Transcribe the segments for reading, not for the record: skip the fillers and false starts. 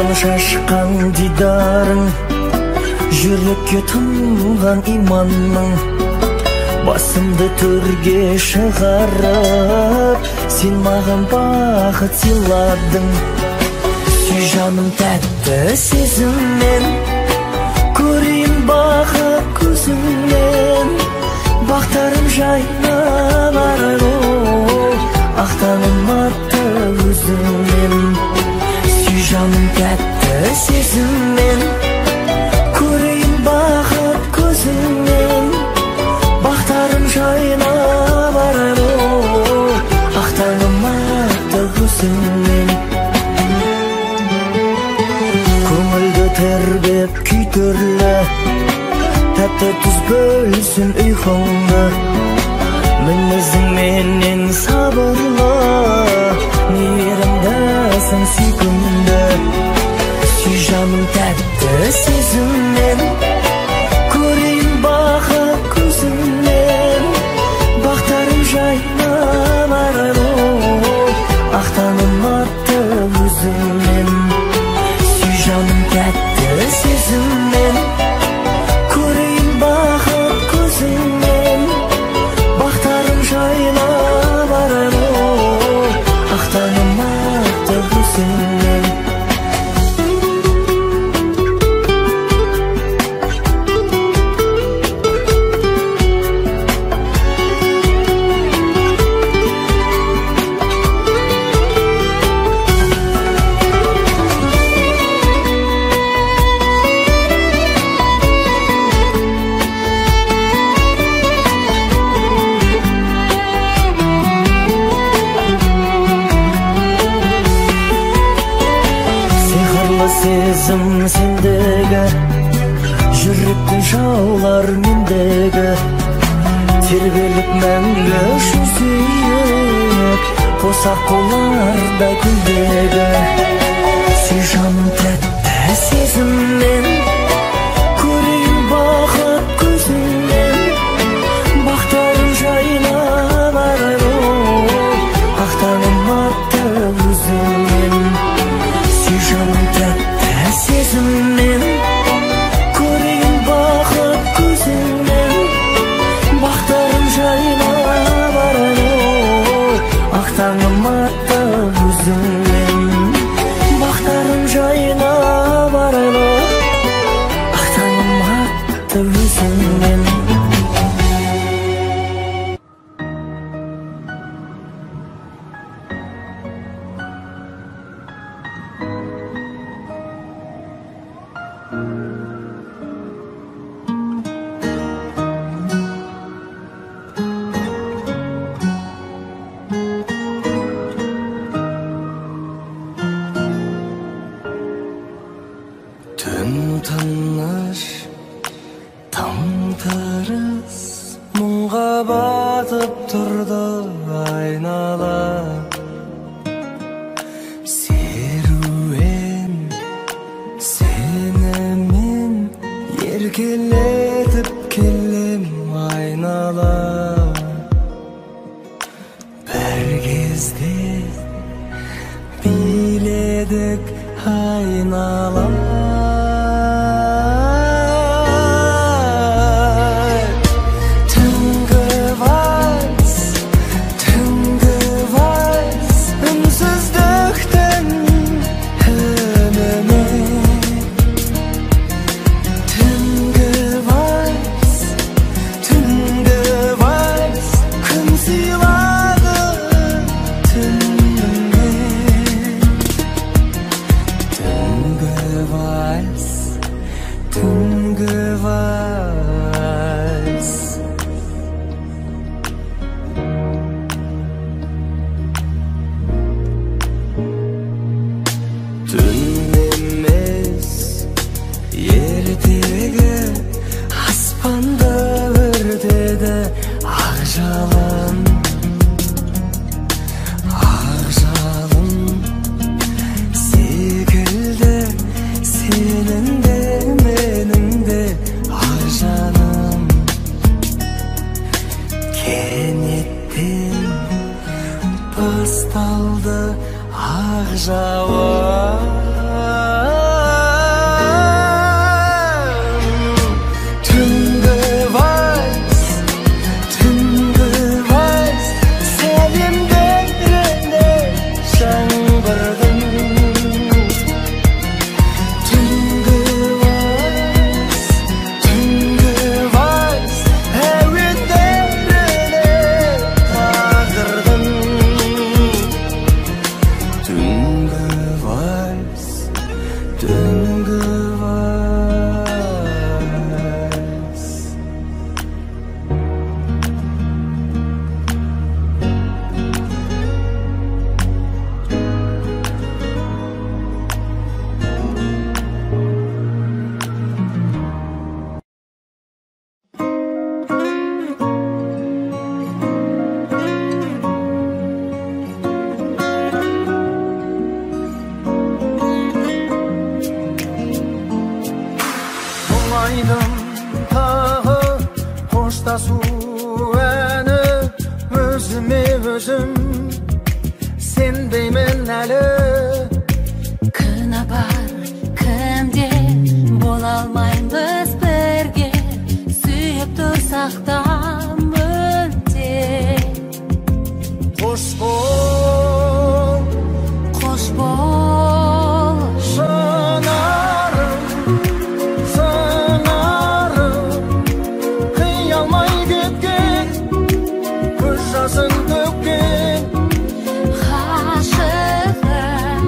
Сағын шашқан дидарың, жүрекке тұнған иманның, басымды төрге шығарып, сен маған бақыт сыйладың. Сүй жаным тәтті сезіммен, көрейін бақыт көзіңнен, бақтарым жайнап арайлы, ақтаным атты өзіңнен. Сүй жаным тәтті сезіммен, көрейін бақыт көзіңнен, бақтарым жайнап арайлы, ақтаным атты өзіңнен. Көңілді тербеп күй түрлі, тәтті тұз бөлсін ұйқыңды, мінезің менен сабырлы, мейірімдісің сүйкімді. Сүй жаным тәтті сезіммен, көрейін бақыт көзіңнен, бақтарым жайнап арайлы, ақтаным атты өзіңнен. Сүй жаным тәтті сезіммен, көрейін бақыт көзіңнен, бақтарым жайнап арайлы, ақтаным атты өзіңнен. Сезім сендегі, жүректің жаулар мендегі, тербеліп мәңгі үшін сүйіп, қосақ қоларда күндегі. Сүй жаным тәтті сезіммен, көрейін бақыт көзіңнен, бақтарым жайнап арайлы, ақтаным атты өзіңнен. Сүй жаным тәтті сезіммен, көрейін бақыт көзіңнен, бақтарым жайнап арайлы, ақтаным атты өзіңнен. Бақтарым жайнап арайлы, ақтаным атты өзіңнен. Түн тыныш, таң тырыс, мұңға батып тұрды айнала. Серуен сенімен еркелетіп келем айнала. Бір кезде биледік айнала. басталды ақ жауын. түнгі вальс. Мұңайдым тағы қоштасу әні, өзіме өзім сенбеймін әлі. Күнә бар кімде, бола алмаймыз бірге, сүйіп тұрсақ та мүлде. Қош бол, Қош бол, жанарым, сыңарым, қия алмай кеткен, көз жасын төккен. ғашығым,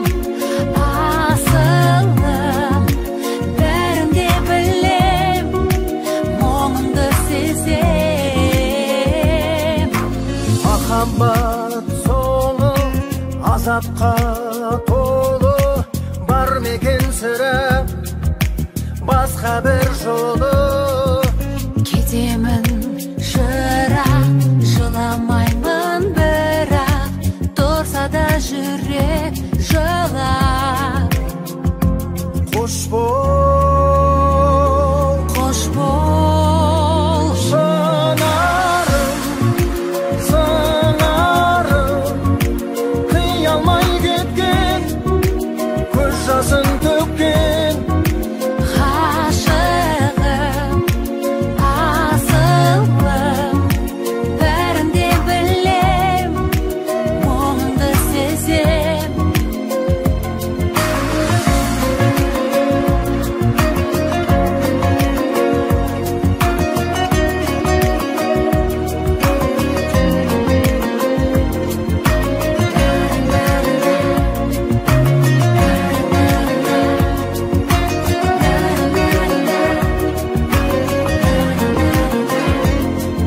асылым, бәрін де білем, мұңыңды сезем. Махаббат соңы азапқа толы, бар мекен сірә басқа бір жолы. Кетемін жырақ, жыламаймын бірақ, тұрса да жүрек жылап. Қош бол, Қош бол, жанарым, сыңарым, қия алмай кеткен, көз жасын төккен. ғашығым, асылым, бәрін де білем, мұңыңды сезем.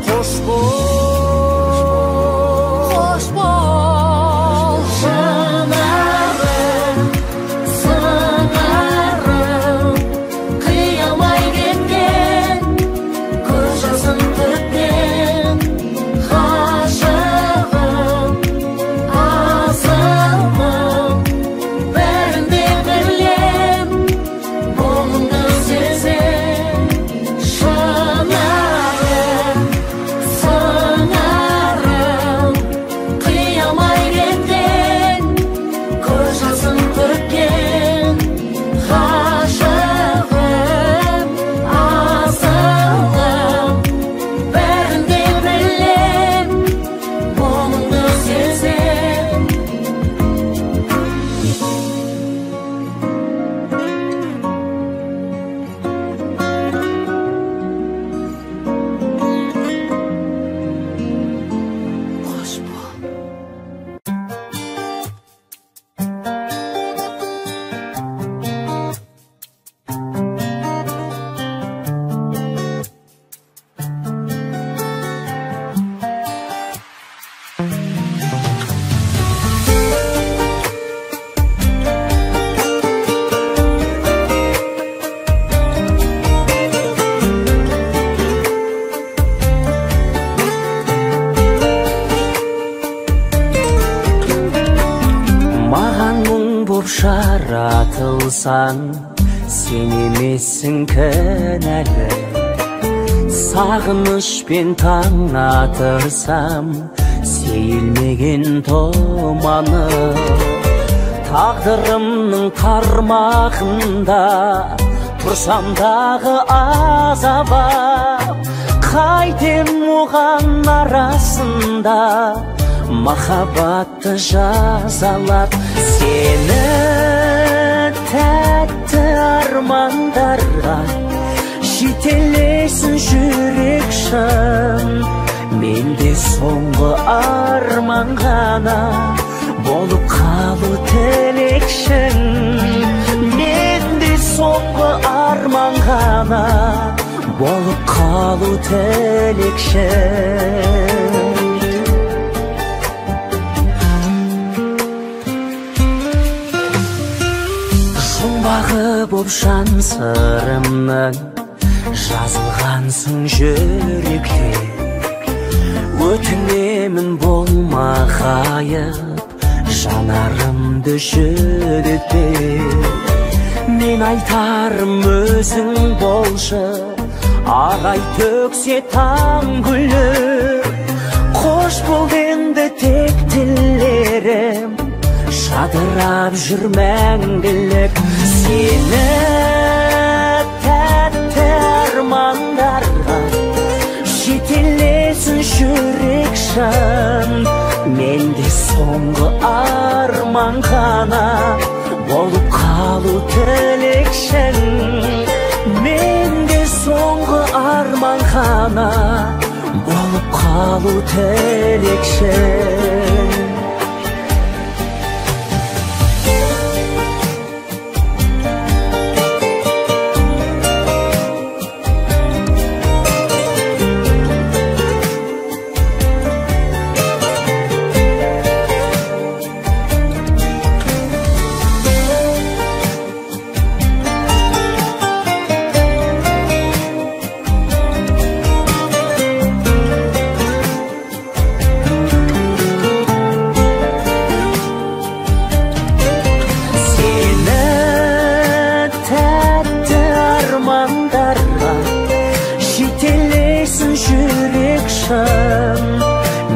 Қош бол, Қош бол, жанарым, сыңарым, қия алмай кеткен, көз жасын төккен. ғашығым, асылым, бәрін де білем, мұңыңды сезем. Жанарым, сыңарым, қия алмай кеткен, Көз жасын төккен. ғашығым, асылым, бәрін де білем, мұңыңды сезем. Қош бол. Маған мұң боп жаратылсан, сен емессің кінәлі. Сағынышпен таң атырсам, сейілмеген тұманы. Тағдырымның тармағында тұрсам дағы азабап, қайтем оған арасында махаббатты жазалап. Сені тәтті армандарға жетелесін жүрек шын. Менде соңғы арман ғана болып қалу тілекшін. Менде ғана болып қалу тілекшім. Жұмбағы боп жан сырымның жазылғансың жүректе. Өтінемін болма ғайып, жанарымды жүдетпе. Мен айтарым өзің болшы, ағай төксе таң гүлі. Қош бол енді тек тілерім, жадырап жүр мәңгілік. Сені тәтті армандарға жетелесін жүрек шын. Менде соңғы арман ғана болып қалу тілекшің. Менде соңғы арман ғана болып қалу тілекшің.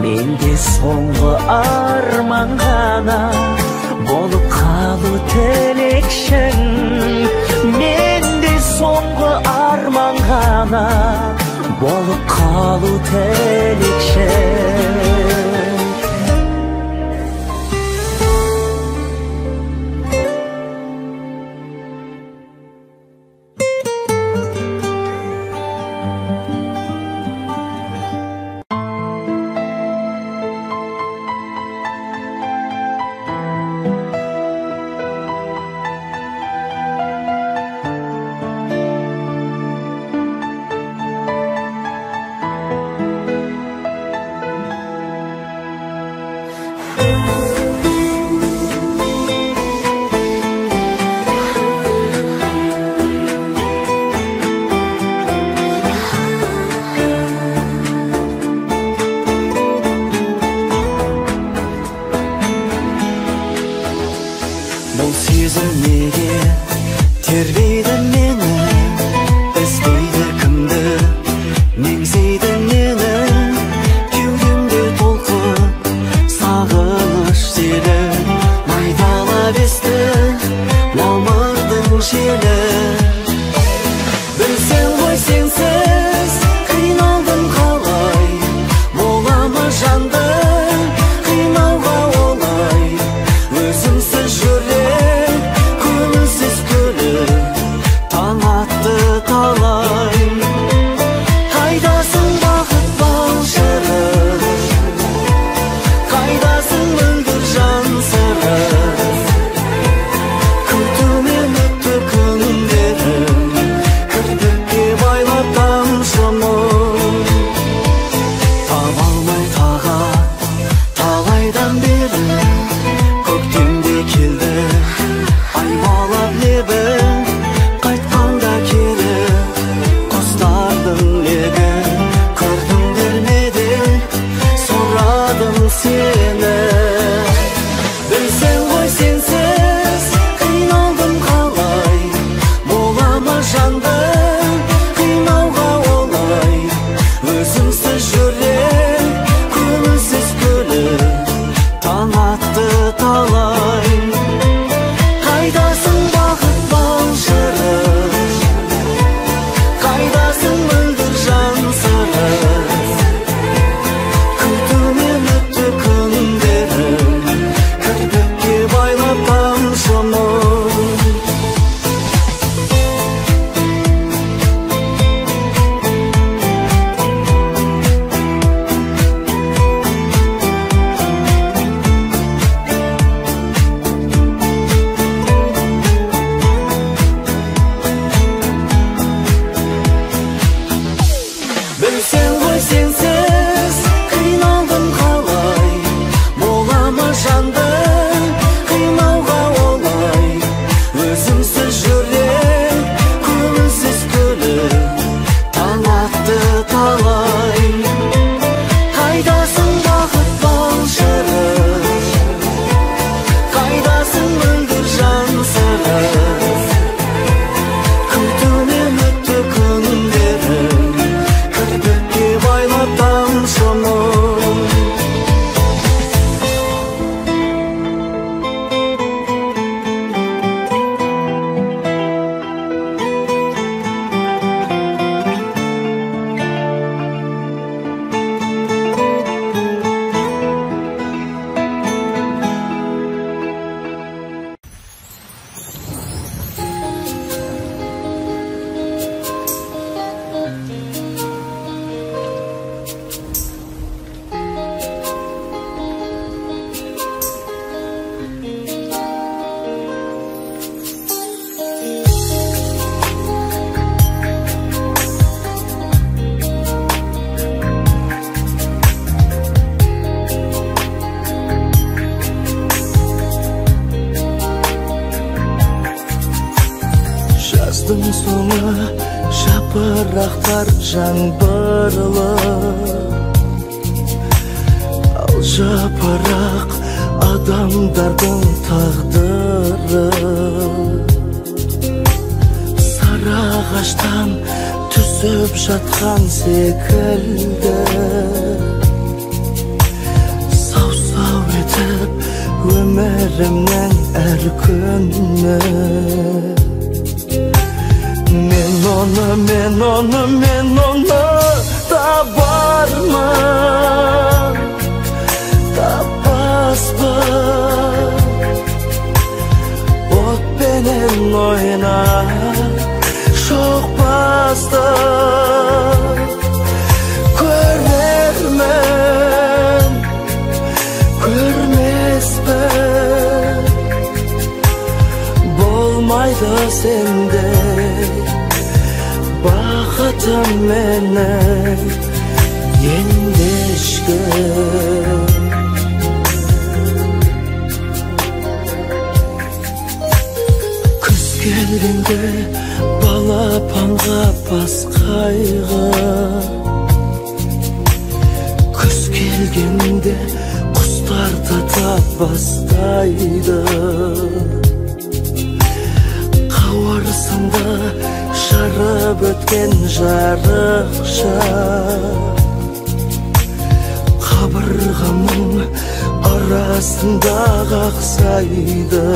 Менде соңғы арман ғана болып қалу тілекшің. Менде соңғы арман ғана болып қалу тілекшің. Бұл сезім неге тербейді мені, іздейді кімді, меңзейді мені. Кеудемде толқып сағыныш селі, майдалап есті мамырдың желі. Білсең ғой сенсіз қиналдым қалай, бола ма жандым қинауға олай. Өзімсіз жүрек көңілсіз көлік, таң атты талай. Қайдасың бақыт бал шыры, қайдасың мөлдір жан сыры. Күтумен өтті күн Жаздың соңы жапырақтар жаңбырлы, ал жапырақ адамдардың тағдыры. Сарыағаштан түсіп жатқан секілді, сау-сау етіп өмірімнің әр күні. Мен оны табармын, таппаспын. Отпенен ойнап шоқпасты көрермін, көрмеспін. Болмайды сендей бақытым менің енді ешкім. Күз келгенде балапанға бас қайғы, күз келгенде құстар та бастайды. Қауырсынды жарып өткен жарықша, қабырғамның арасында қақсайды.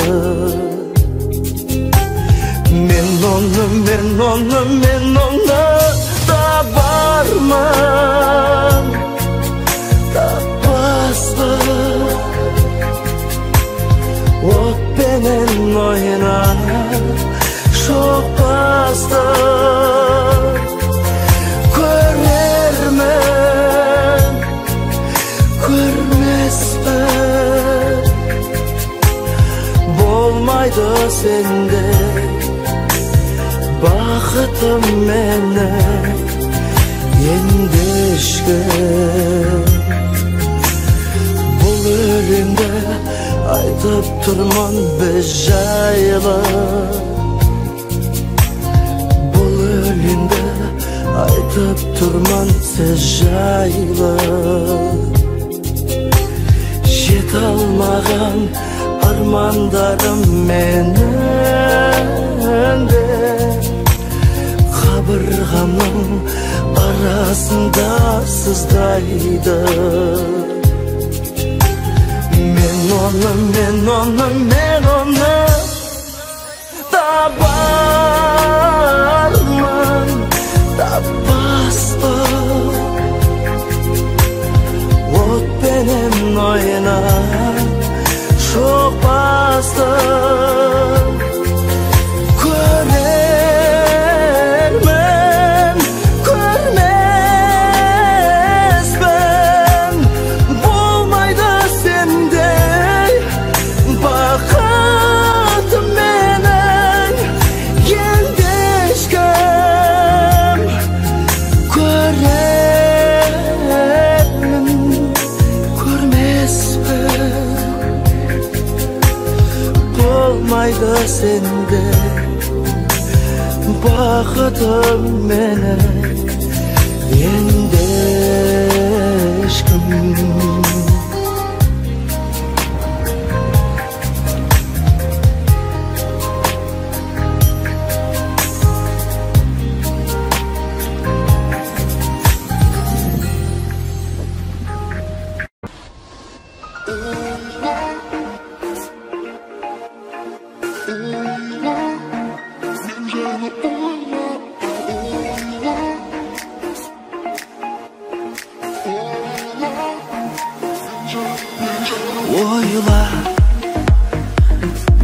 Мен оны табармын, таппаспын. Отпенен ойнап шоқпасты көрермін, көрмеспін. Болмайды сендей бақытым менің енді ешкім. Бұл өлеңді айтып тұрмын біз жайлы, бұл өлеңді айтып тұрмын сіз жайлы. Жете алмаған армандарым менің де қабырғамның арасында сыздайды. Мен оны табармын, таппаспын. Отпенен ойнап шоқпасты көрермін, көрмеспін. Болмайды сендей бақытым менің енді ешкім. Көрермін, көрмеспін. Болмайды сендей бақытым менің енді ешкім. Ойла,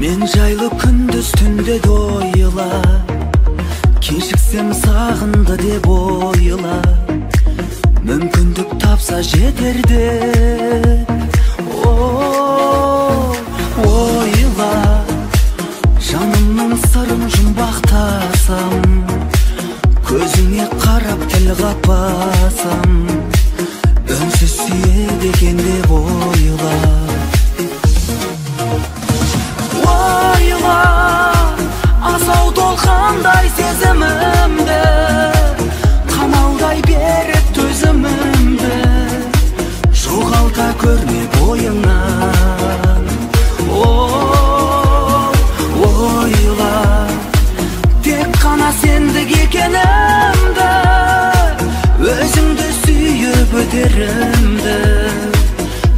мен жайлы күндіз түнде де ойла, кешіксем сағынды деп ойла, мүмкіндік тапса жетерде. Ойла, жанымның сырын жұмбақтасам, көзіңе қарап тіл қатпасам, үнсіз сүйеді екен деп ойла. Ойла, асау толқандай өтерімді,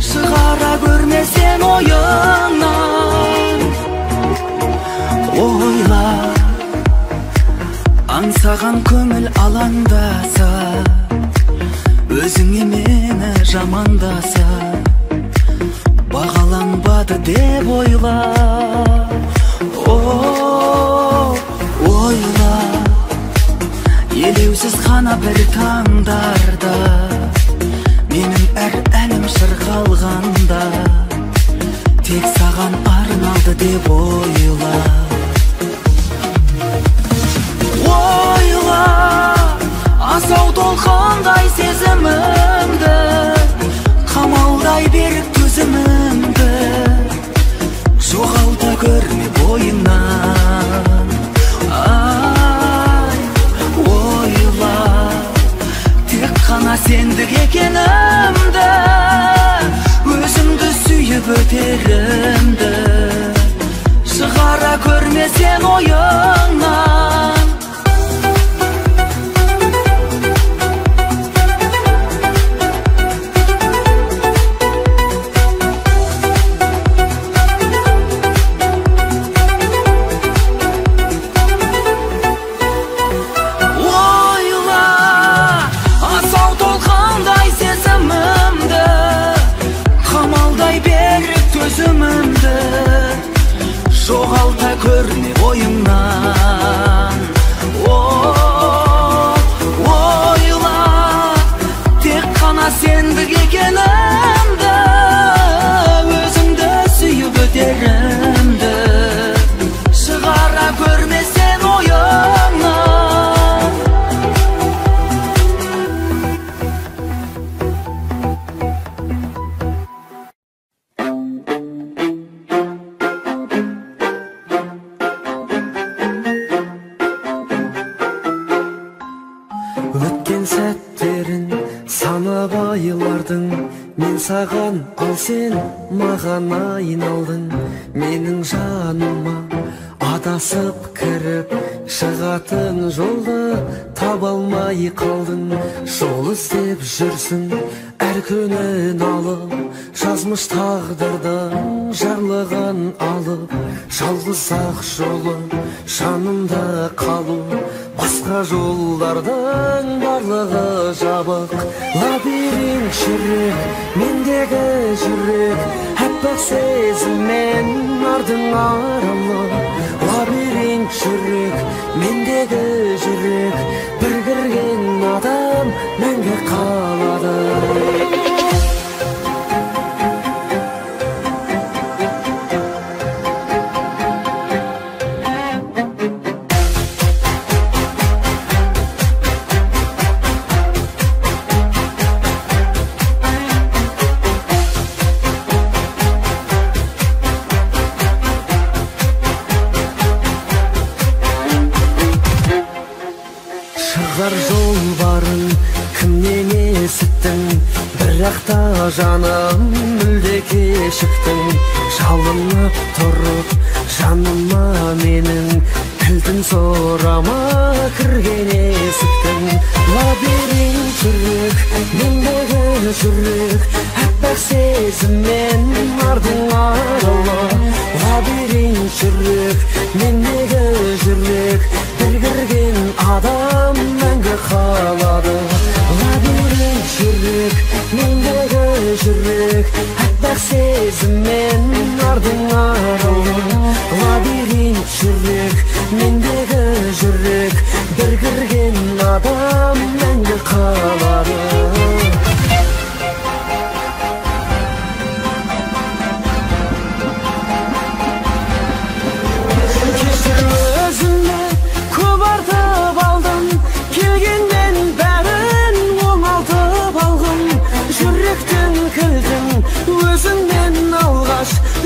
шығара көрмесен ойыңнан. Ойла, аңсаған көңіл алаңдаса, өзіңе мені жамандаса, бағаланбады деп ойла. Ойла, елеусіз ғана бір таңдарда, менің әр әлім шырқалғанда, тек саған арналды деп ойла. Ойла, асау толқындай сезімімді, қамалдай беріп төзімімді, жоғалта көрме бойыңнан. Ай, ойла, тек қана сендік екенімді, өзімді сүйіп өтерімді, шығара көрмесен ойыңнан. Жоғалта көрме ойыңнан. Ойла, тек қана сендік екенімді, өзімді сүйіп өтерімді, шығара көрмесен ойыңнан. Өткен сәттерін санап айлардың, мен саған, ал сен маған айналдың. Менің жаныма адасып кіріп, шығатын жолды таба алмай қалдың. Жол іздеп жүрсің әр күнін алып, жазмыш тағдырдың жарлығын алып. Жалғыз ақ жолы жанымда қалу, басқа жолдардың барлығы жабық. Лабиринт жүрек, мендегі жүрек, әппақ сезіммен ардың аралы. Лабиринт жүрек, мендегі жүрек, бір кірген адам мәңгі қалады. Шығар жол барын кімнен есіттің, бірақ та жаным мүлде кешіктің. Жалынып тұрып жаныма менің, кілтін сорама кірген есіктің. Лабиринт жүрек, мендегі жүрек, әппақ сезіммен ардың аралы. Лабиринт жүрек, мендегі жүрек, бір кірген адам мәңгі қалады. Лабиринт жүрек, мендегі жүрек, әппақ сезіммен ардың аралы. Лабиринт жүрек, мендегі жүрек, бір кірген адам мәңгі қалады.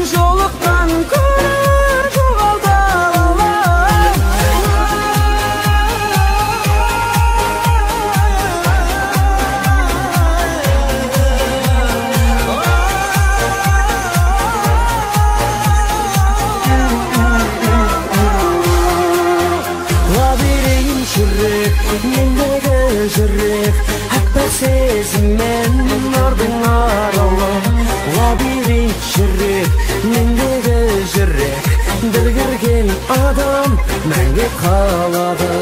Жолықтан көріп жоғалта алам. Лабиринт жүрек, мендегі жүрек, әппақ сезіммен Mendегі жүрек ділгірген адам мәңгі қалады.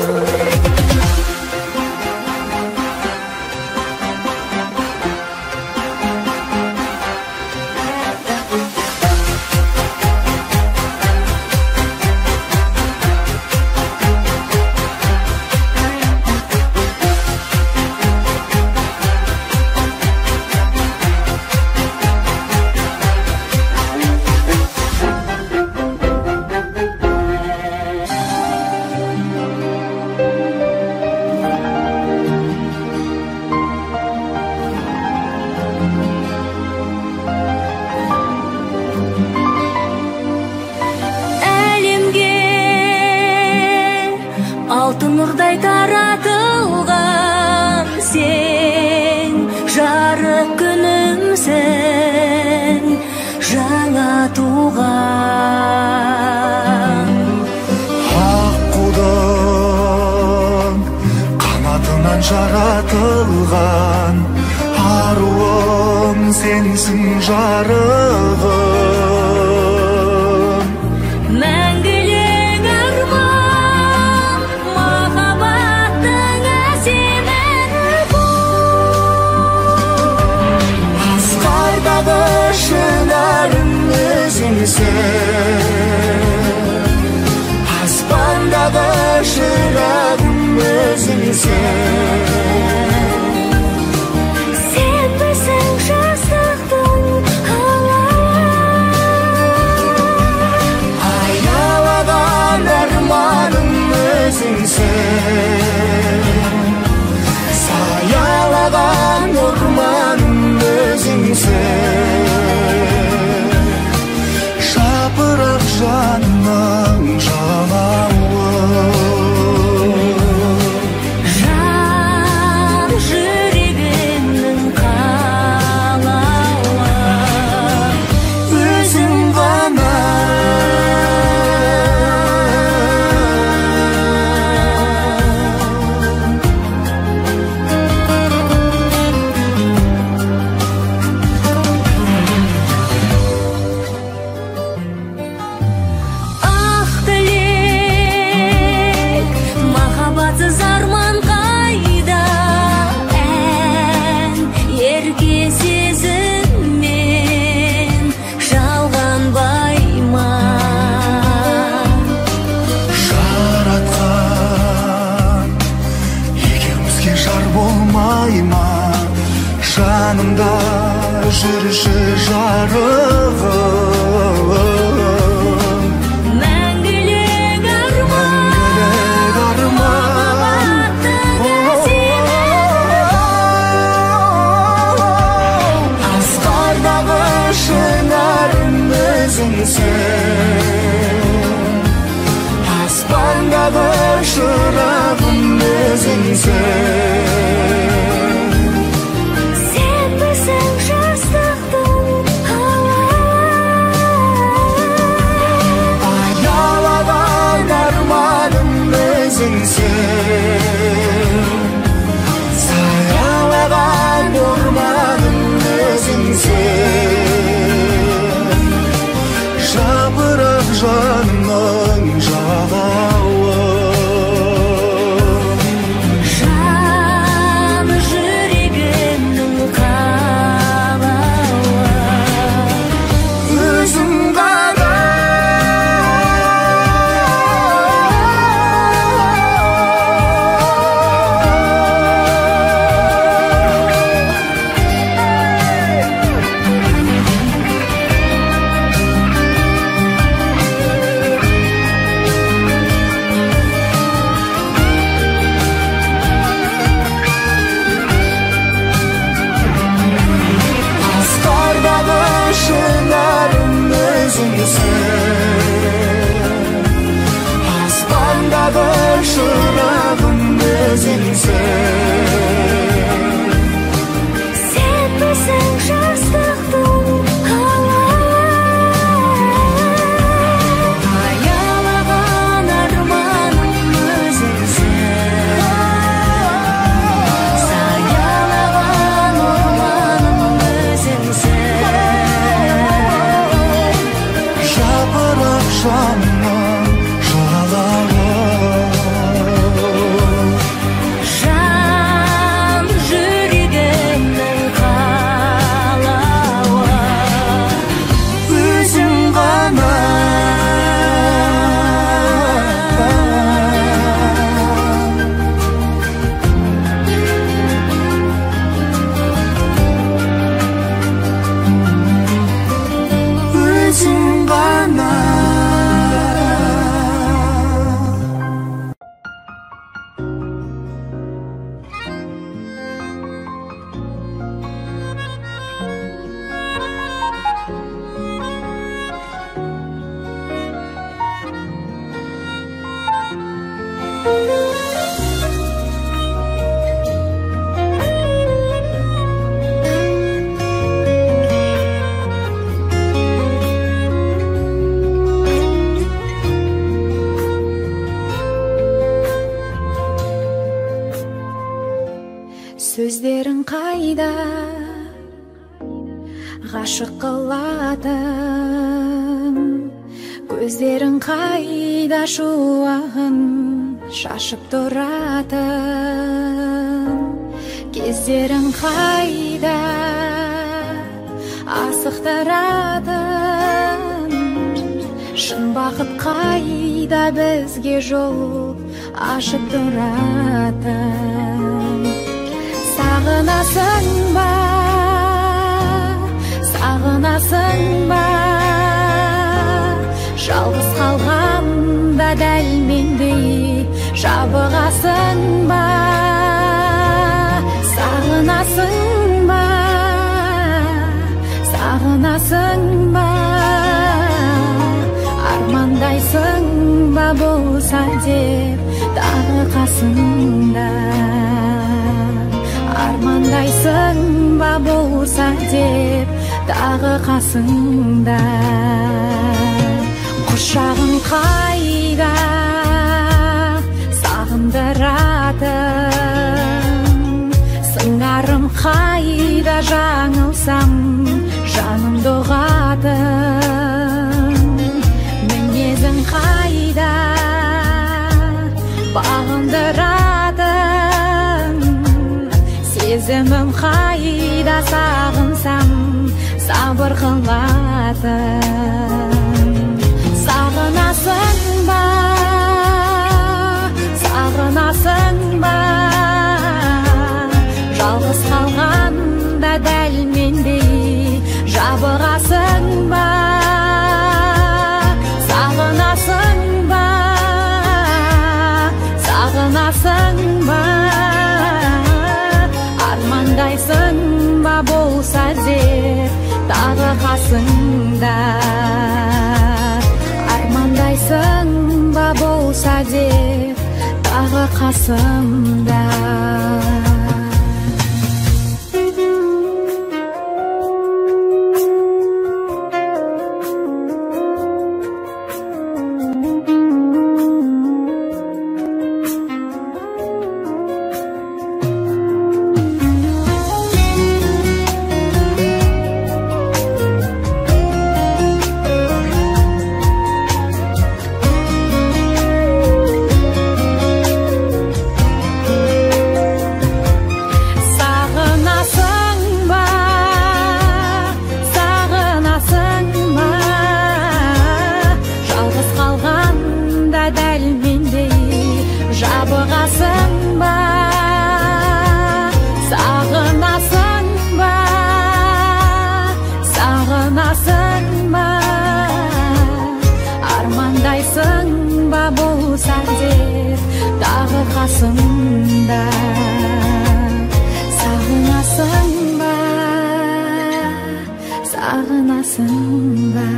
Алтын нұрдай таратылған сен, жарық күнімсің, жаңа туған. Аққудың қанатынан жаратылған аруым сенсің жарығым. Аспандағы шырағым өзіңсің. Сен білсің жастықтың алауы, аялаған арманым өзіңсің. Саялаған орманым өзіңсің. Жапырақ жанның жалауы, жан жүрегімнің қалауы, өзің ғана. Жанымда жүрші жарығым, мәңгілік арман, асқардағы шынарым өзіңсің. Аспандағы шырағым өзіңсің. Саялаған орманым өзіңсің. Жапырақ жанның жалауы, жан жүрегімнің қалауы, өзің ғана. Аспандағы шырағым өзіңсің. сен білсің жастықтың алауы, аялаған арманым өзіңсің. Саялаған орманым өзіңсің. Сөздерің қайда, ғашық қылатын, көздерің қайда, шуағын шашып тұратын, кездерің қайда, асықтыратын, шын бақыт қайда, бізге жол ашып тұратын. Сағынасың ба, сағынасың ба, жалғыз қалғанда дәл мендей жабығасың ба. Сағынасың ба, сағынасың ба, армандайсың ба болса деп тағы қасыңда. Армандайсың ба болса деп тағы қасыңда. Құшағың қайда, сағындыратын, сыңарым қайда, жаңылсам жанымды ұғатын. Мінезің қайда, бағындыратын, сезімім қайда, сағынсам сабыр қылатын. Сағынасың ба, сағынасың ба, жалғыз қалғанда дәл мендей жабығасың ба. Сағынасың ба, сағынасың ба, армандайсың ба болса деп тағы қасыңда. Армандайсың ба болса деп тағы қасымда. Қасымда сағынасың ба, сағынасың ба.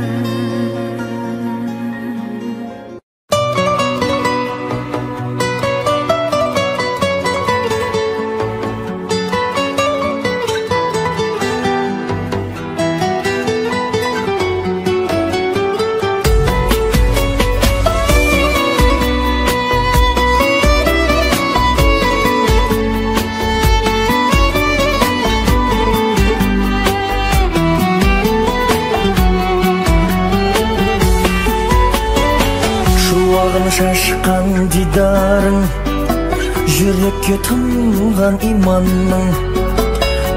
Шашқан дидарың, жүрекке тұнған иманның,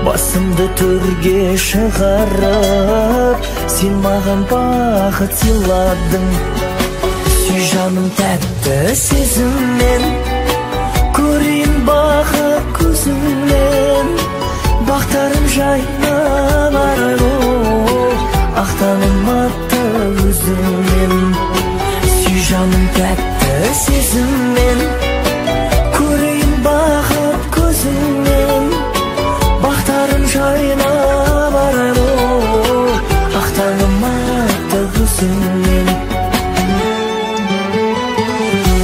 басымды төрге шығарып, сен маған бақыт сыйладың. Сүй жаным тәтті сезіммен, көрейін бақыт көзіңнен, бақтарым жайнап арайлы, ақтаным атты өзіңнен. Жаным тәтті сезіммен, көрейін бақыт көзіңнен, бақтарым жайнап арайлы, ақтаным атты өзіңнен.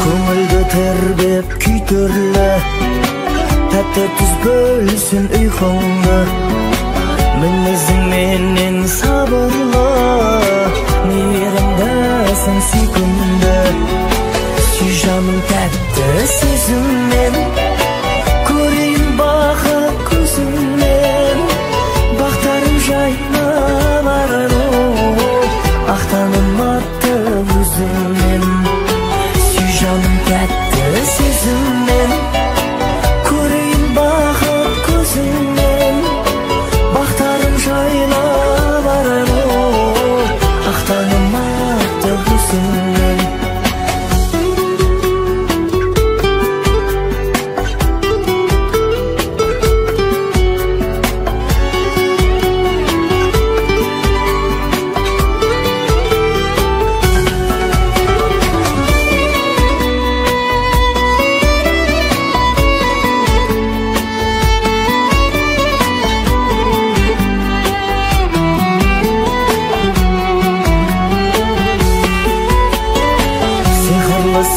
Көңілді тербеп шүкірлі, тәтті тұз бөлсін ұйқыңды. Мінезің менен сабырлы, мейірімдісің сүйкімді. Сүй жаным тәтті сезіммен, көрейін бақыт көзіңмен. Бақтарым жайнап арайлы, ақтаным атты өзіңмен. Сүй жаным тәтті сезіммен, көрейін бақыт көзіңмен. Бақтарым жайнап арайлы, ақтаным атты өзіңмен.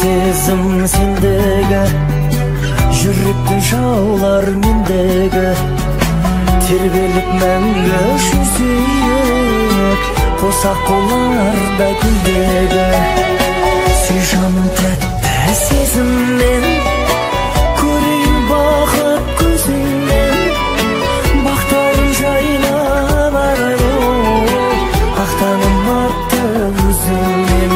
Сезім сендегі, жүректің жаулар мендегі. Тербеліп мәңгі жүзейік, қосақ қоларда гүлдегі. Сүй жаным тәтті сезіммен, көрейін бақыт көзіңмен. Бақтарым жайнап арайлы, ақтаным атты өзіңмен.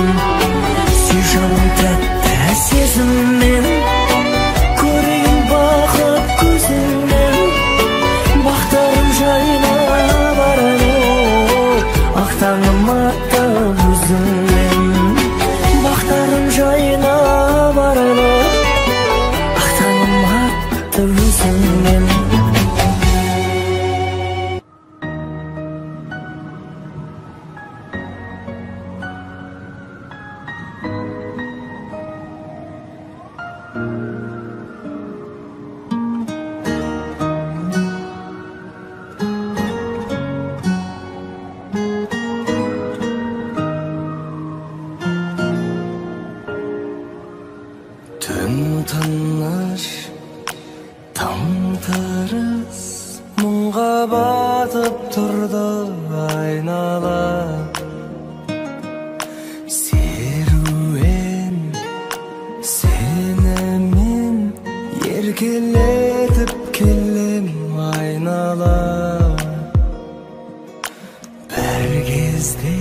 Сүй жаным тәтті сезіммен, көрейін бақыт көзіңмен. Бақтарым жайнап арайлы, ақтаным атты өзіңмен. Бақтарым жайнап арайлы, ақтаным атты өзіңмен. Түн тыныш, таң тырыс, мұңға батып тұрды айнала. Серуен сенімен еркелетіп келем айнала. Бір кезде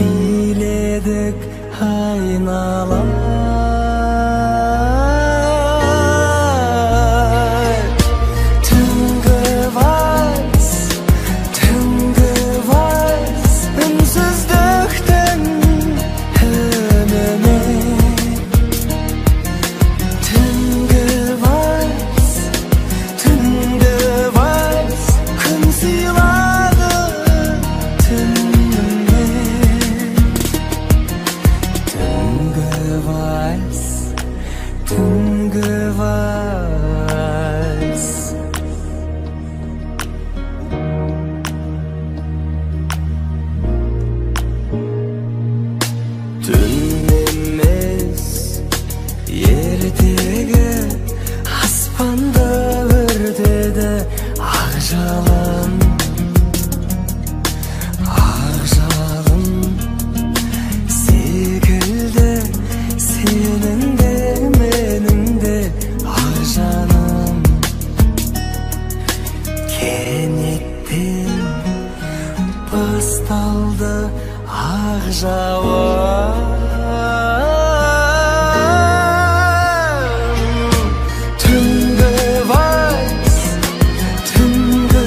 биледік айнала. Басталды ақ жауын. Түнгі вальс, түнгі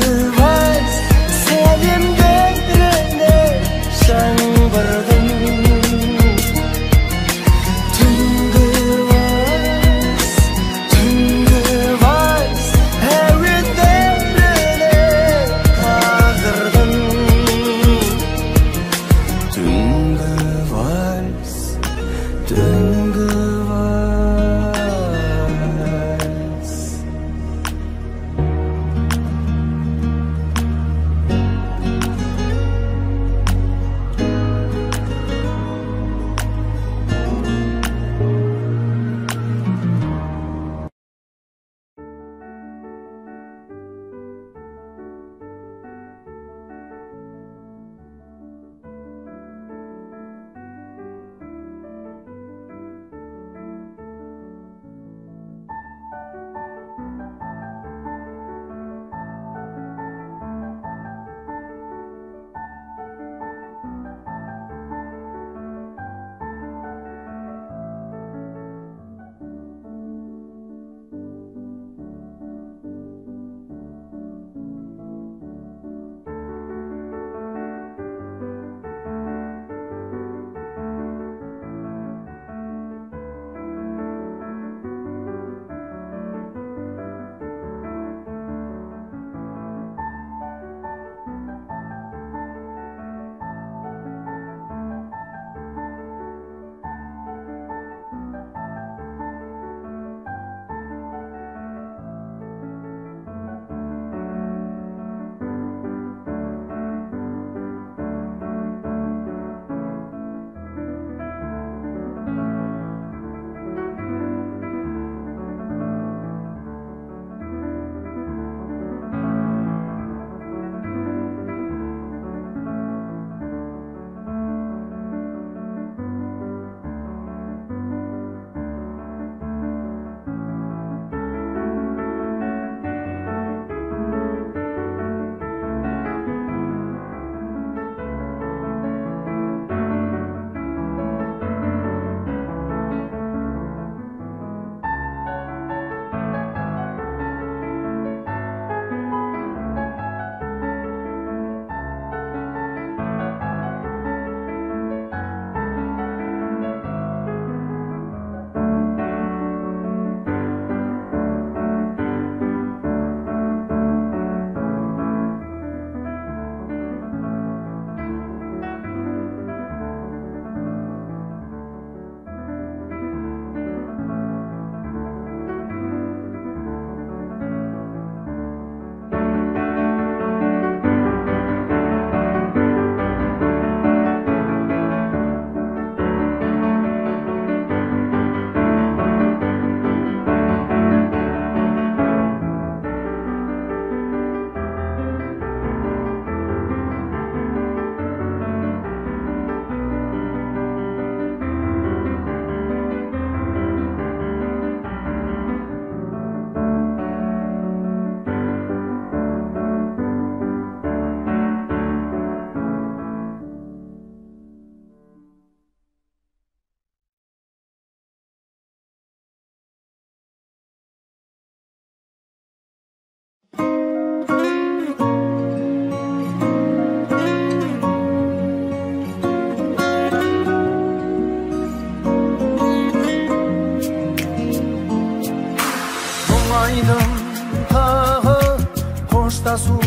Қоштасу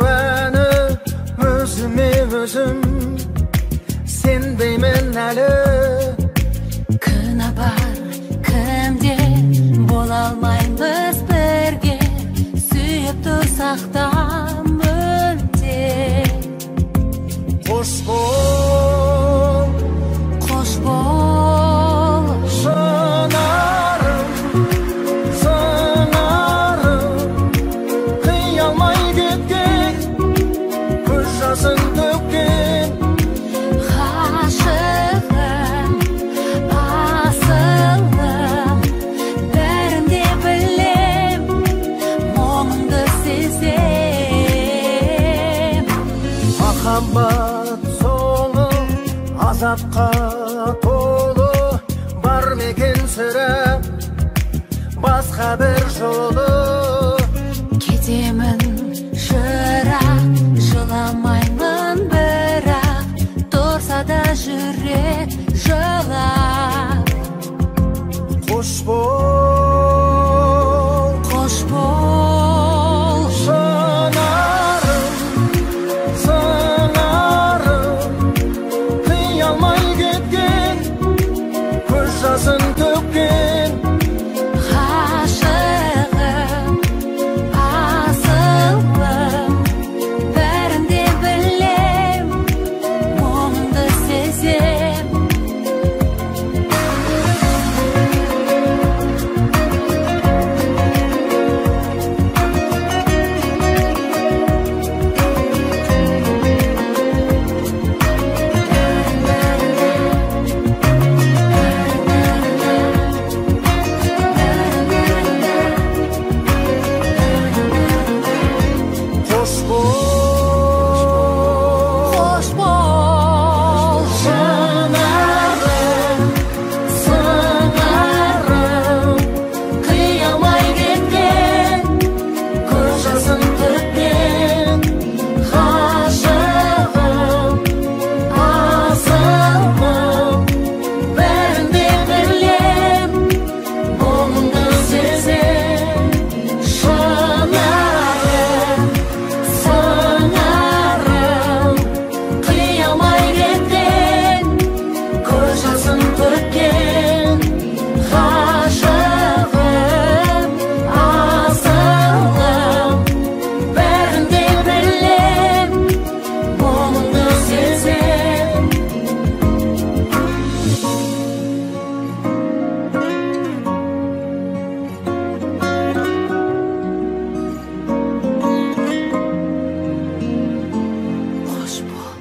әні өзіме өзім сенбеймін әлі. Күнә бар кімде бола алмаймыз бірге, сүйіп тұрсақ та мүлде. Қош бол, Қош бол, шынарым, сыңарым, қия алмай кеткен, көз жасын төккен. ғашығым, асылым, бәрін де білем, мұңыңды сезем. Махаббат соңы азапқа толы, бар мекен сірә басқа бір жолы. Кетемін жырақ, жыламаймын бірақ, тұрса да жүрек жылап. Қош бол, Қош бол, шынарым, сыңарым, қия алмай кеткен, көз жасын төккен. ғашығым, асылым, бәрін де білем, мұңыңды сезем. Қош бол, Қош бол, шынарым, сыңарым, қия алмай кеткен, көз жасын төккен. ғашығым, асылым, бәрін де білем, мұңыңды сезем. Шынарым, сыңарым, қия алмай кеткен, көз жасын төккен. ғашығым, асылым, бәрін де білем, мұңыңды сезем. Қош бол.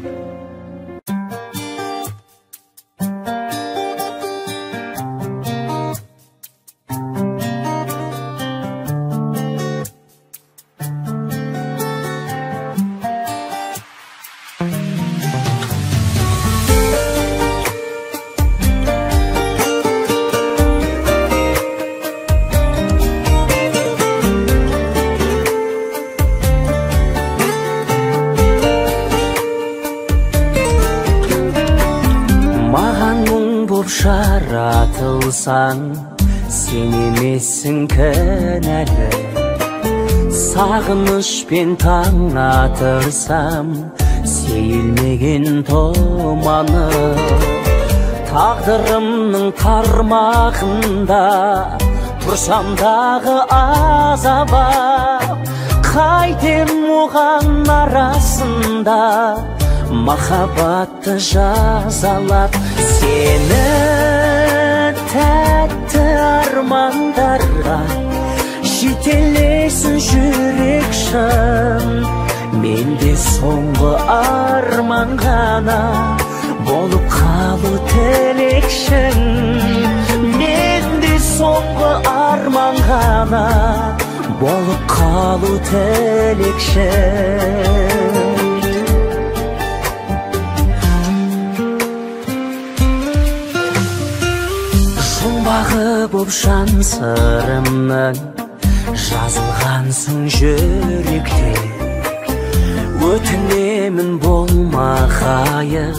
Маған мұң боп жаратылсаң, сен емессің кінәлі. Сағынышпен таң атырсам, сейілмеген томаны. Тағдырымның тармағында тұрсам дағы азабап, қайтем оған арасында махаббатты жазалап. Сені тәтті армандарға жетелесін жүрек шын. Менде соңғы арман ғана болып қалу тілекшін. Менде соңғы арман ғана болып қалу тілекшін. Жұмбағы боп жан сырымның жазылғансың жүректе. Өтінемін болма ғайып,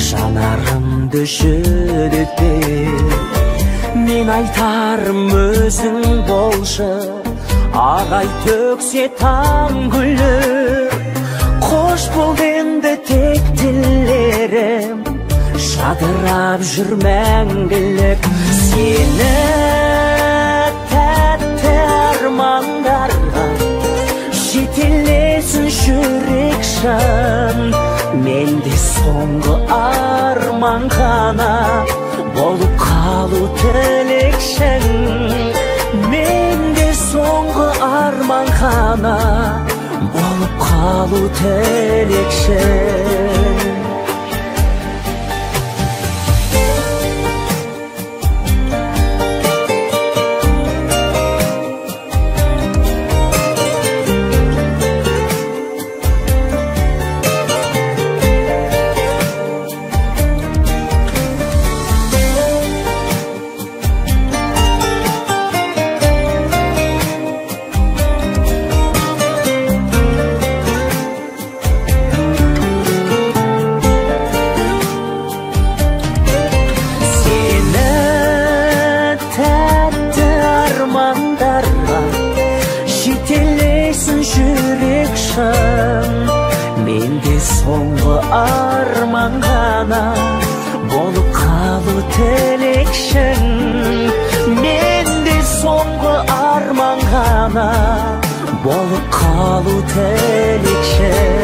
жанарымды жүдетпе. Мен айтарым өзің болшы, Ағай төксе таң күлір, қош бол енді тек тілерім, жадырап жүр мәңгілік. Сені тәтті армандарға жетелесін жүрек шын. Менде соңғы арман ғана болып қалу тілекшің. Менде соңғы арман ғана болып қалу тілекшің. Менде соңғы арман ғана болып қалу тілекшің. Менде соңғы арман ғана болып қалу тілекшің.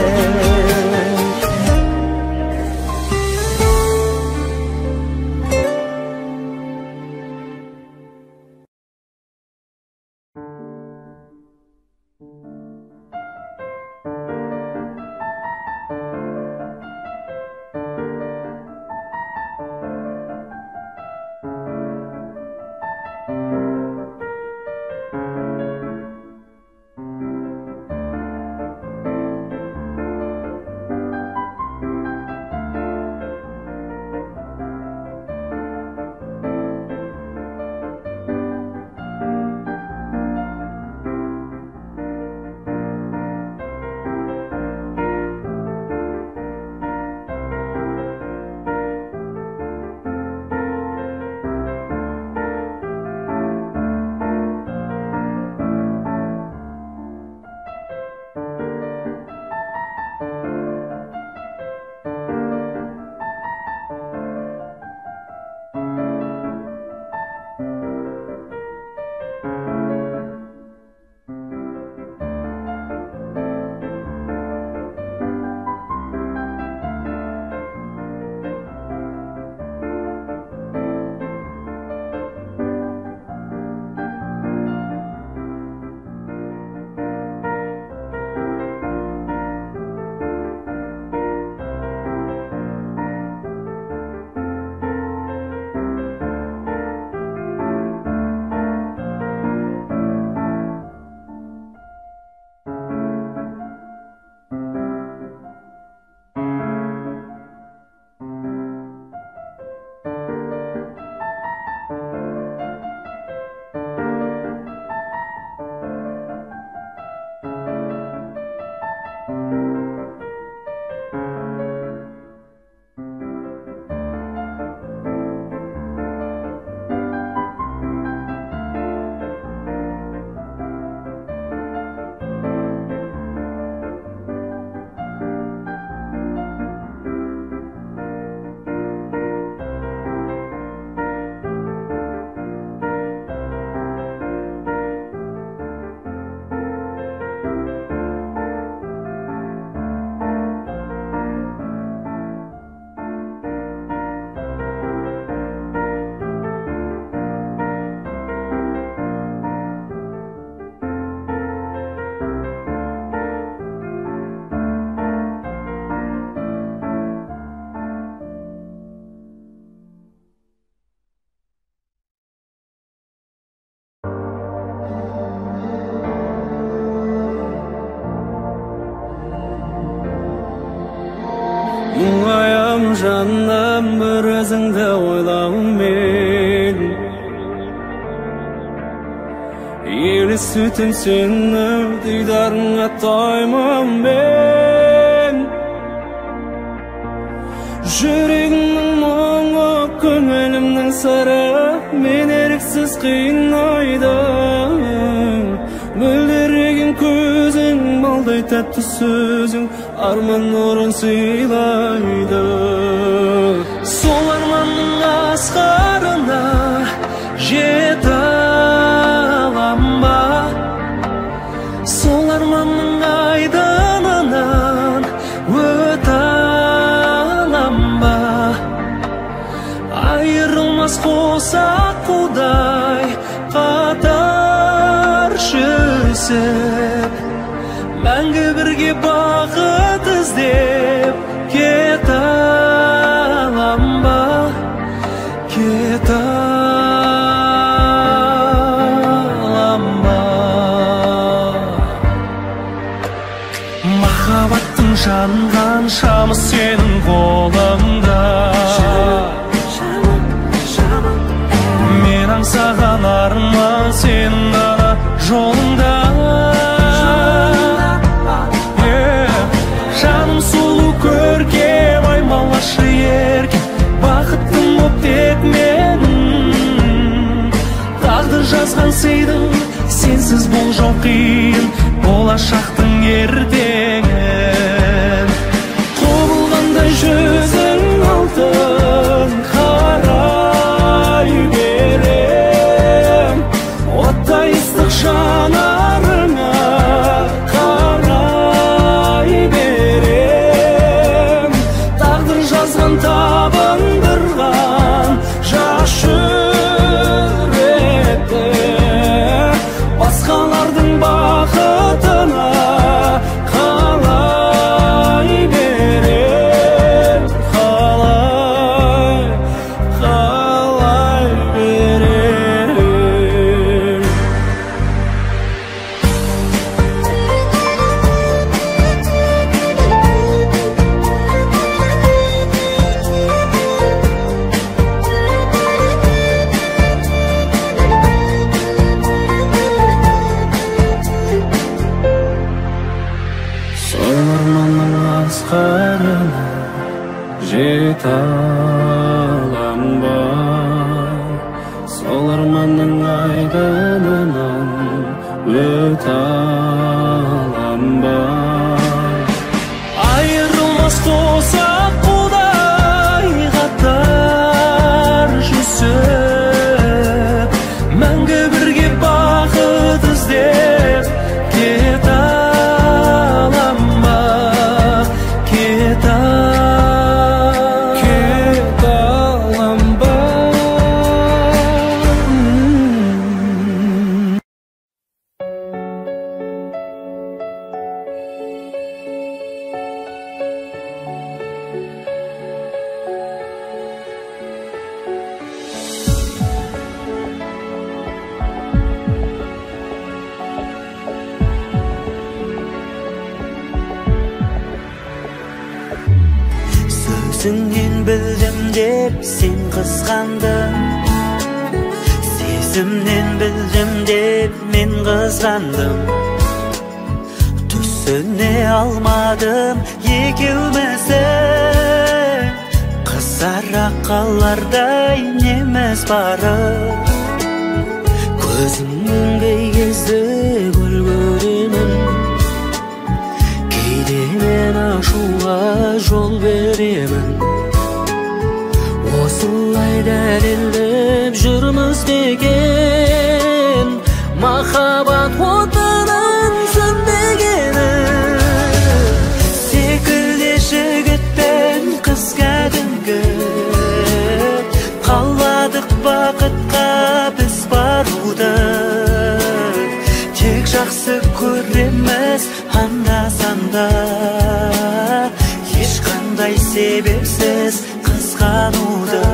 Мұңайам жаным бір өзіңді ойлаумен, елі сүтін сені дидарыңа тоймам мен. Жүрегімнің мұңы, көңілімнің сыры, мен еріксіз қинайды. балдай тәтті сөзің арман нұрын сыйлайды. Сол арманның асқарына жете алам ба? Сол арманның айдынынан өте алам ба? Айырылмас қосақ құдай қатар жүзіп, мәңгі бірге бақыт іздеп кете алам ба? Кете алам ба? Махаббаттың жанған шамы сенің қолыңда. Мен аңсаған арман сенің ғана жолыңда. Жаным сұлу көркем, аймалашы еркек, бақыттың боп тек менің. Тағдыр жазған сыйдың, сенсіз болжау қиын, болашақтың ертеңін. Құбылғандай жүзің алтын қарай берем, оттай ыстық жанарыңа қарай берем. Тағдыр жазған табындырған жас жүректі басқалардың бақытына қалай берем, қалай берем. Сол арманның асқарына жете алам ба? Сол арманның айдынынан өте алам ба? Айырылмас қосақ құдай қатар жүзіп, мәңгі бірге бақыт іздеп кете алам ба? Кете алам ба? Сөзіңнен білдім деп сен қызғандың, сезімнен білдім деп мен қызғандым. Түсіне алмадым екеуміздің, қызара қалардай неміз барып. Көзіңнен кей кезде гүл көремін, кейде мен ашуға жол беремін. Осылай дәлелдеп жүрміз деген, махаббат отының сөнбегені. Секілді жігітпен қыз кәдімгі, қаладық бақытқа біз баруды. Тек жақсы көреміз анда-санда, ешқандай себепсіз қызғануды.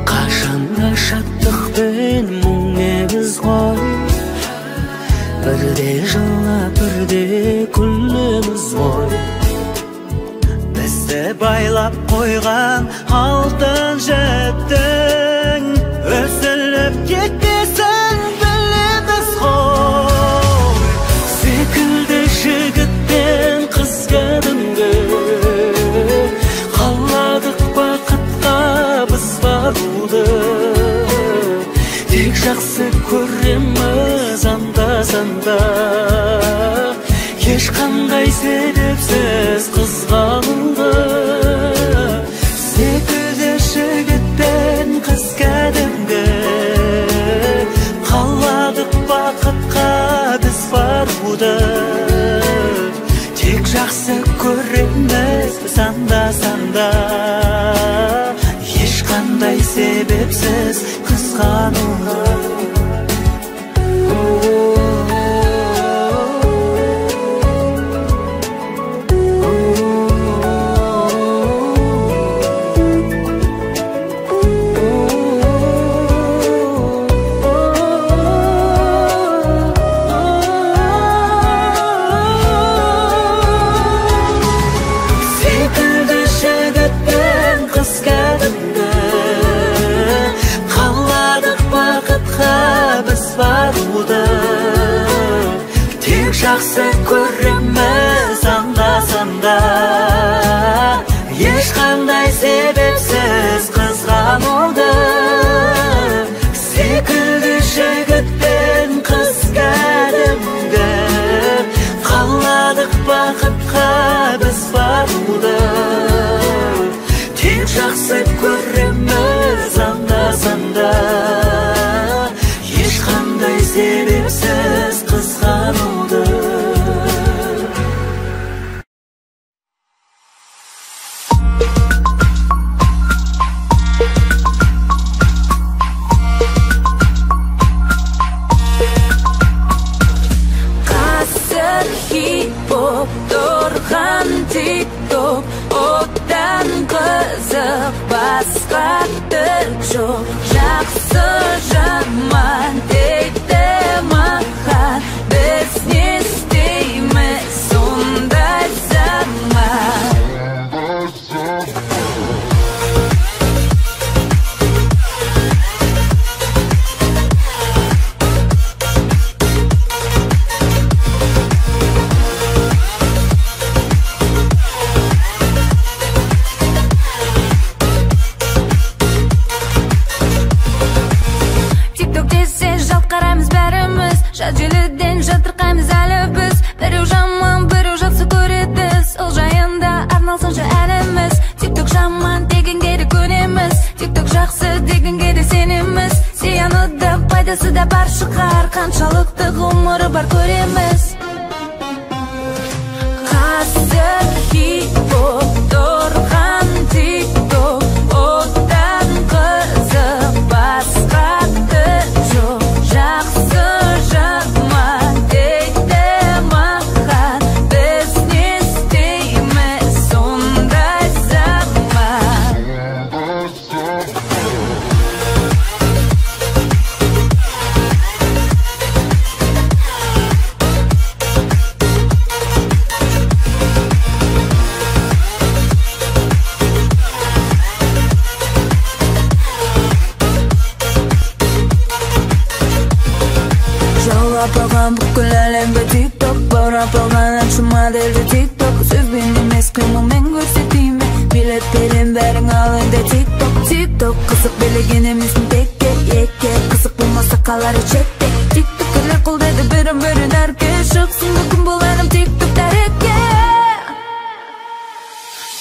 Қашанда шаттықпен мұң негіз ғой, бірде жылап бірде күлеміз ғой. Бізді байлап қойған алтын жіптің үзіліп кетпесін білеміз ғой. Секілді жігітпен қыз кәдімгі, қаладық бақытқа біз баруды. Тек жақсы көреміз анда sanda ешқандай себепсіз қызғануды секілді жігіт пен қыз кәдімгі қаладық бақытқа біз баруды тек жақсы көреміз анда-санда ешқандай себепсіз қызғануды тек жақсы көреміз анда-санда ешқандай себепсіз қызғануды секілді жігіт пен қыз кәдімгі қаладық бақытқа біз баруды тек жақсы көреміз анда-санда ешқандай себепсіз қызғануды Қазір хит боп тұрған тик-ток оттан қызық басқа түк жоқ жақсы жаман дейді маған біз не істейміз сондай заман желіден жатырқаймыз әлі біз біреу жаман біреу жақсы көреді сол жайында арналсыншы әліміз тик-ток жаман дегенге де көнеміз тик-ток жақсы дегенге де сенеміз зияны да пайдасы да бар шығар қаншалықты ғұмыры бар көреміз қазір хит боп тұрған тик-ток оттан қызық басқа түк жоқ жақсы жаман дейді маған біз не істейміз сондай заман жаулап алған бүкіл әлемді тик-ток баурап алған әнші модельді тик-ток сөзбен емес қимылмен көрсетейін билет берем бәрің ал енді тик-ток тик-ток қызық билеген емеспін текке екке қызық болмаса қалары чекте тик-токерлер қолдайды бірін-бірін әрке шықсын бүгін бұл әнім тик-ток тәрекке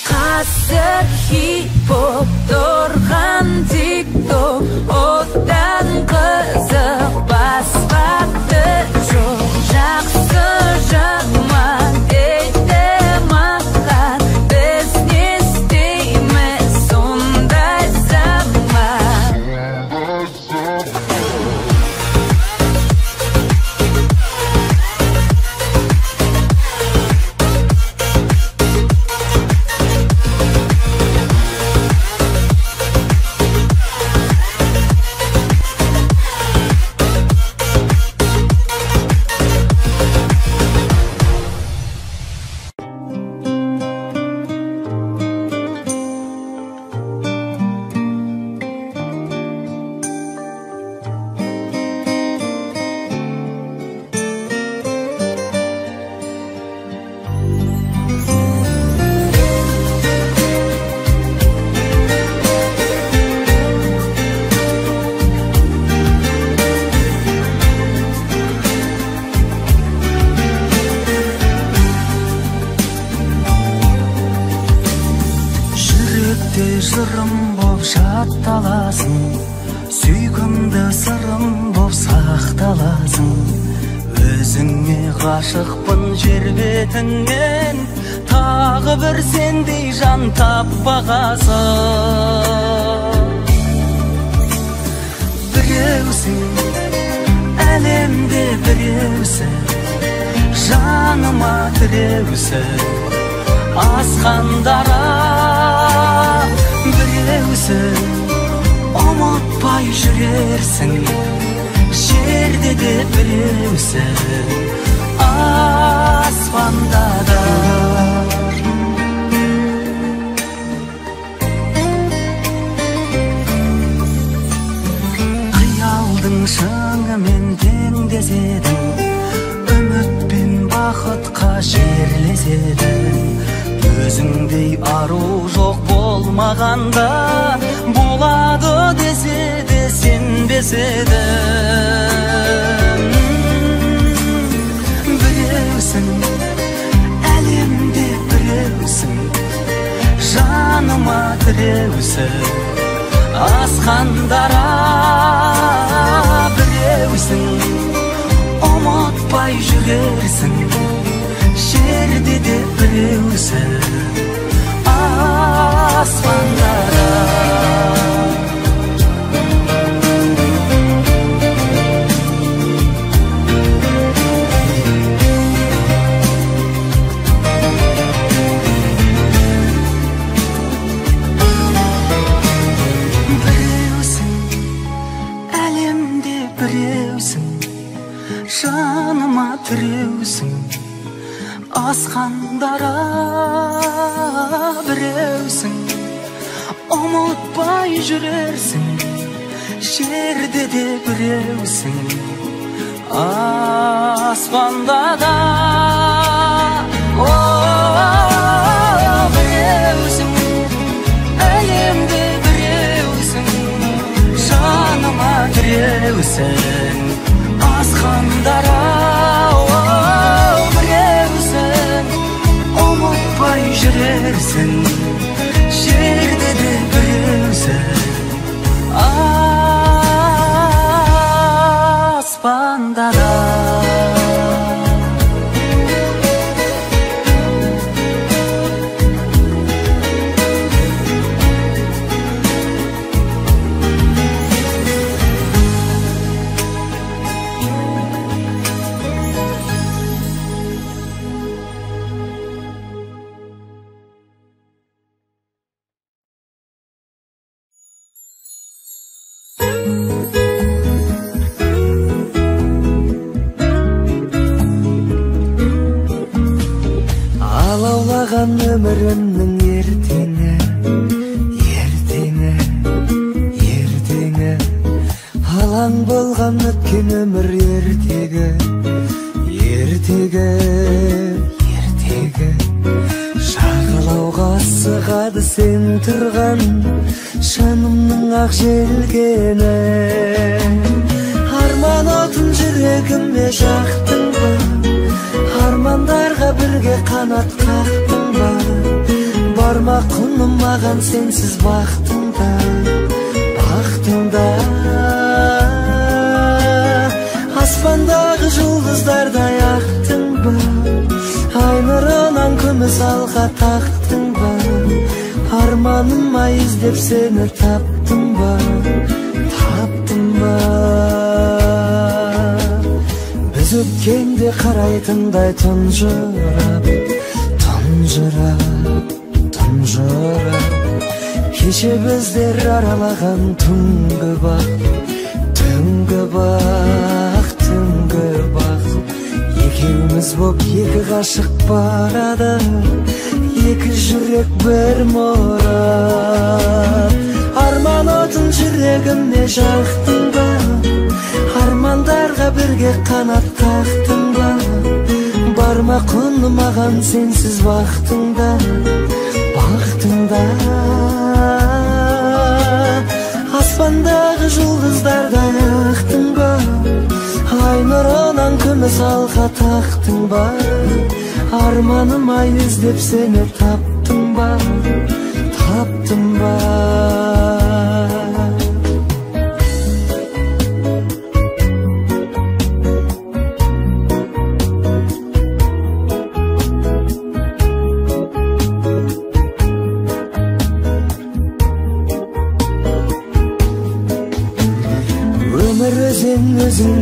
қазір хит боп тұрған тик-ток оттан қызық басқа түк жоқ жақсы жаман дейді маған біз не істейміз сондай заман ғашықпын жер бетінен, тағы бір сендей жан таппағасың. Біреусің, әлемде біреусің, жаныма тіреусің, асқандара біреусің, ұмытпай жүрерсің, жерде де біреусің, аспанда да. Қиялдың шыңымен теңдеседің, үміт пен бақытқа жерлеседің, өзіңдей ару жоқ болмағанда, болады десе де сенбес едің. Біреусің, әлемде біреусің, жаныма тіреусің, асқандара біреусің, ұмытпай жүрерсің, жерде де біреусің, аспанда да. Жаныма тіреусің, асқандара біреусің, ұмытпай жүрерсің, жерде де біреусің, аспанда да. Біреусің, әлемде біреусің, жаныма тіреусің, асқандара біреусің, ұмытпай жүрерсің, жерде де біреусің, аспанда да. Өмірімнің ертеңі, ертеңі, ертеңі, алаң болған өткен өмір ертегі, ертегі, ертегі. Жағалауға сығады сен тұрған жанымның ақ желкені. Арман отын жүрегіме жақтың ба, армандарға бірге қанат қақтың ба, барма құным маған сенсіз бақтыңда, бақтыңда. Аспандағы жұлдыздардай ақтың ба, ай нұрынан күміс алға тақтың ба, арманыма іздеп сені таптым ба, таптым ба. Біз өткенде қарайтындай тұнжырап, тұнжырап, тұнжырап, кеше біздер аралаған түнгі бақ, түнгі бақ, түнгі бақ. Екеуміз боп екі ғашық барады, екі жүрек бір мұрат. Арман отын жүрегіме жақтың ба, армандарға бірге қанат қақтың ба, барма құны маған сенсіз бақтыңда, бақтыңда. Аспандағы жұлдыздардай ақтың ба, ай нұрынан күміс алға тақтың ба, арманыма іздеп сені таптың ба, таптың ба. Ömür özün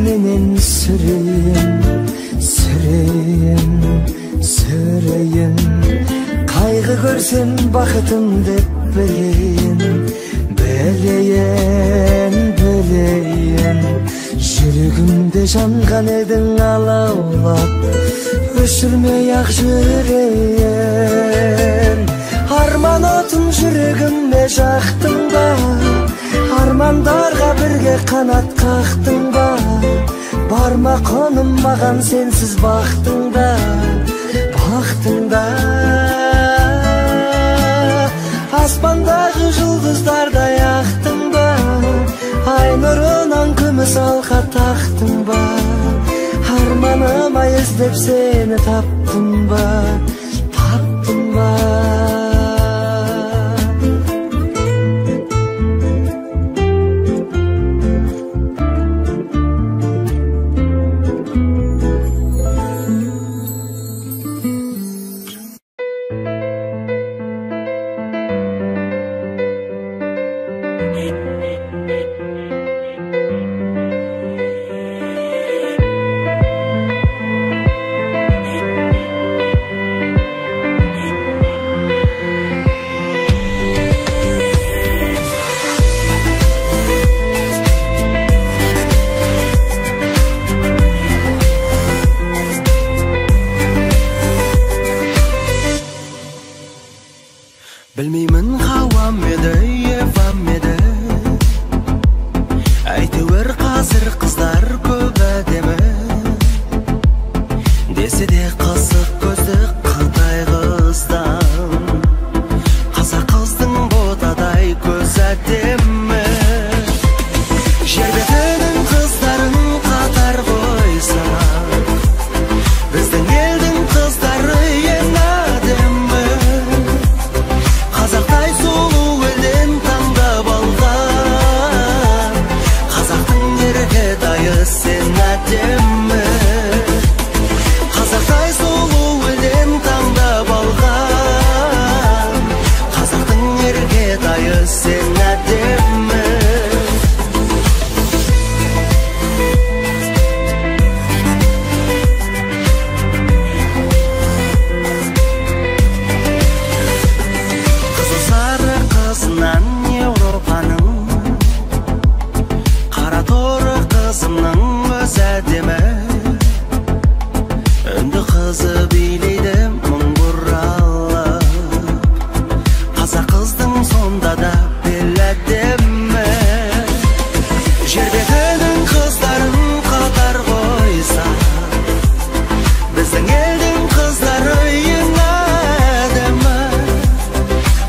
menen süreyim Kaygı görsem bakıtım dep beleyen Жүрегімде жанған едің алаулап Өшірмей-ақ жүрейін Арман отын жүрегіме жақтың ба Армандарға бірге қанат қақтың ба Барма қоным маған сенсіз бақтың да Аспандағы жұлдыздардай ақтың ба Ай нұрынан күміс алқа тақтың ба Арманыма іздеп сені таптың ба Білмеймін хауам еді, евам еді Әйтеуір қазір қыздар көп әдемі Десе де қысық көзді қытай қыздан Қазақ қыздың ботадай көз әдемі Жер бетінің қыздарын қатар қойсақ Біздің елдің қыздары ең әдемі Қазақтай сұлу елден таңдап алған Қазақтың еркетайы сен әдемі Қазақтай сұлу елден таңдап алған Қазақтың еркетайы сен әдемі Әдемі үнді қызы билейді мың бұралып Қазақ қыздың сонда да бел әдемі Жер бетінің қыздарын қатар қойса Біздің елдің қыздары ең әдемі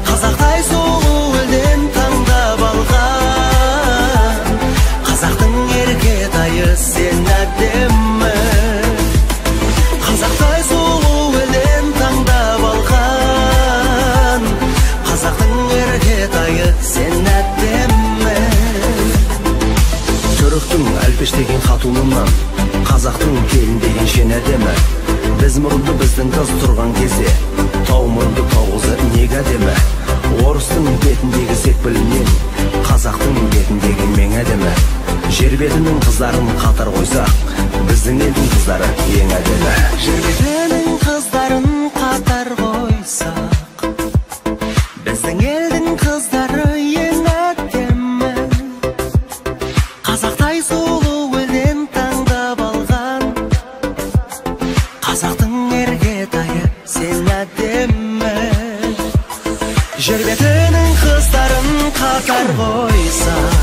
Қазақтай сұлу елден таңдап алған Қазақтың еркетайы сен әдемі Қазақтай сұлу елден таңдап алған Қазақтың еркетайы сен әдемі Түріктің әлпештеген хатунынан Қазақтың келін деген шен әдемі Біз мұрынды біздің қыз тұрған кезде Тау мұрынды тау қызы неге әдемі Орыстың бетіндегі секпілінен Қазақтың бетіндегі мен әдемі Жер бетінің қыздарын қатар қойсақ Біздің елдің қыздары ең әдемі Жер бетінің қыздарын қатар қойсақ Біздің елдің қыздары ең әдемі Қазақтай сұлу елден таңдап алған Қазақтың еркетайы сен әдемі Жер бетінің қыздарын қатар қойсақ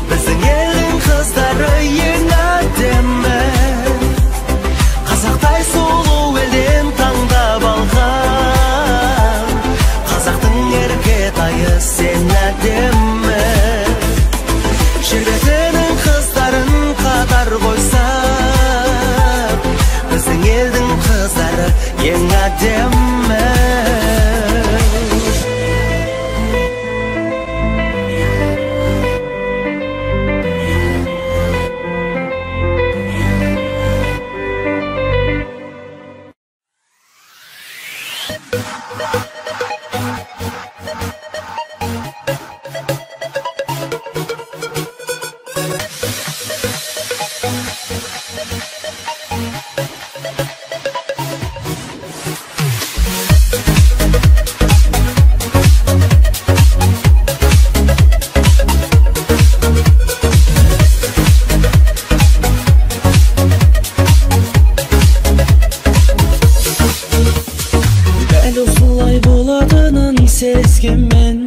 Біздің елдің қыздары ең әдемі Қазақтай сұлу елден таңдап алған Қазақтың еркетайы сен әдемі Жер бетінің қыздарын қатар қойсақ Біздің елдің қыздары ең әдемі Sezgimen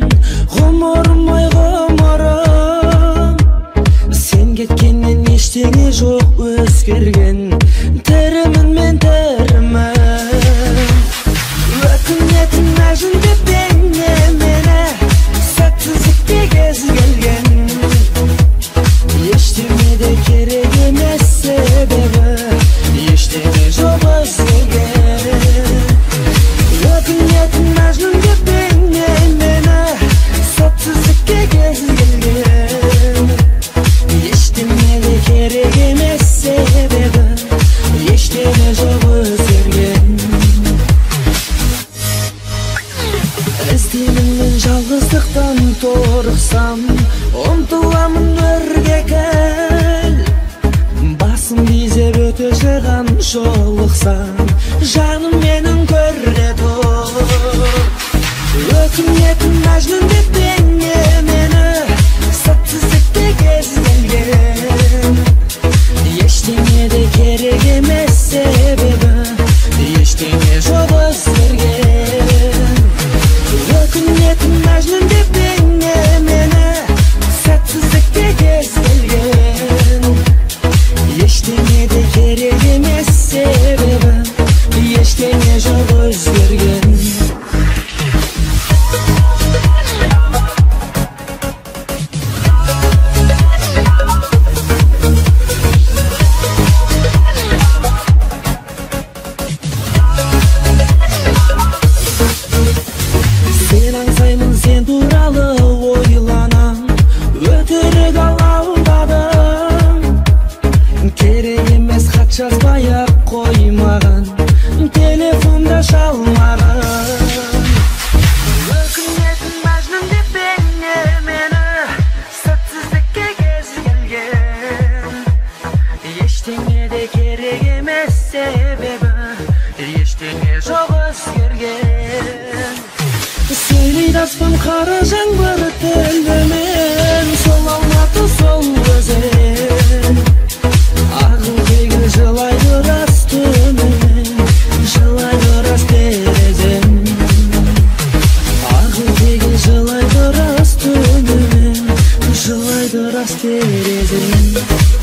gumurmay gumurum sen ketkenin eşteni жоқ özgergen terimin men terimen ökünetin ajında benne mene satsızlıkta gez gelgen eştemede kerek emes sebebi eşteme жоқ özgergen ökünetin ajında satsızlıkta gez gelgen eştemede kerek emes sebebi eşteme жоқ özgergen İzdiğimin жалғыздықтан торықсам ұмтыламын өрге кел басым безеп өте шығам жолықсам жаным менің көрде тұр өкінетін мәжнүн деп бейне мені сәтсіздікте кез келген ештеңе де керек емес себебі ештеңе жоқ өзгерген ökünetin мәжнүн деп бейне мені сәтсіздікте кез келген ештеңе де керек емес себебі ештеңе жоқ өзгерген Sen туралы ойланам өтірік алаңдадым керек емес хат жазбай-ақ қоймаған телефонда шалмаған өкінетін мәжнүн деп бейне мені сәтсіздікке кез келген ештеңе де керек емес себебі ештеңе жоқ өзгерген сөйлейді аспан қара жаңбыр тілімен сол алматы сол өзен ағыл тегіл жылайды рас түнімен жылайды рас терезем ағыл тегіл жылайды рас түнімен жылайды рас терезем